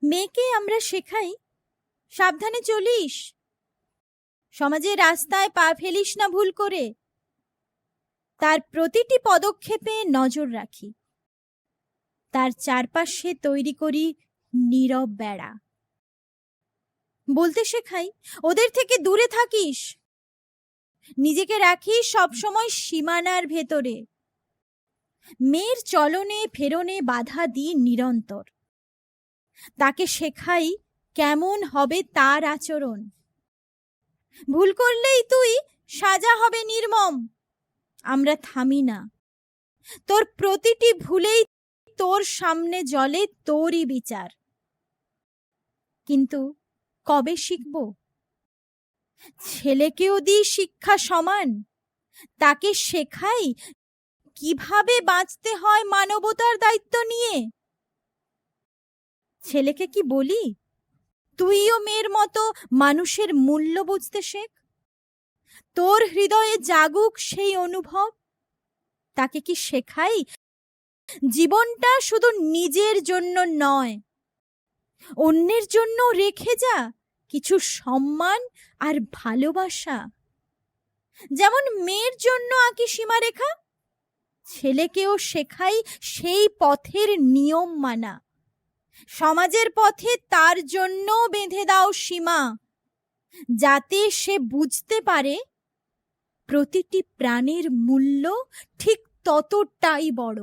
মেয়েকে আমরা শেখাই, সাবধানে চলিস, সমাজের রাস্তায় পা ফেলিস না ভুল করে, তার প্রতিটি পদক্ষেপে নজর রাখি, তার চারপাশে তৈরি করি নীরব বেড়া। বলতে শেখাই, ওদের থেকে দূরে থাকিস, নিজেকে রাখিস সবসময় সীমানার ভেতরে। মেয়ের চলনে ফেরনে বাধা দিই নিরন্তর, তাকে শেখাই কেমন হবে তার আচরণ। ভুল করলেই তুই সাজা হবে নির্মম, আমরা থামি না, তোর প্রতিটি ভুলেই তোর সামনে জ্বলে তোরই বিচার। কিন্তু কবে শিখব? ছেলেকেও দিই শিক্ষা সমান, তাকে শেখাই কিভাবে বাঁচতে হয় মানবতার দায়িত্ব নিয়ে। ছেলেকে কি বলি, তুইও মেয়ের মতো মানুষের মূল্য বুঝতে শেখ, তোর হৃদয়ে জাগুক সেই অনুভব। তাকে কি শেখাই, জীবনটা শুধু নিজের জন্য নয়, অন্যের জন্য রেখে যা কিছু সম্মান আর ভালোবাসা। যেমন মেয়ের জন্য আঁকি সীমারেখা, ছেলেকেও শেখাই সেই পথের নিয়ম মানা। সমাজের পথে তার জন্য বেঁধে দাও সীমা, যাতে সে বুঝতে পারে প্রতিটি প্রাণের মূল্য ঠিক ততটাই বড়।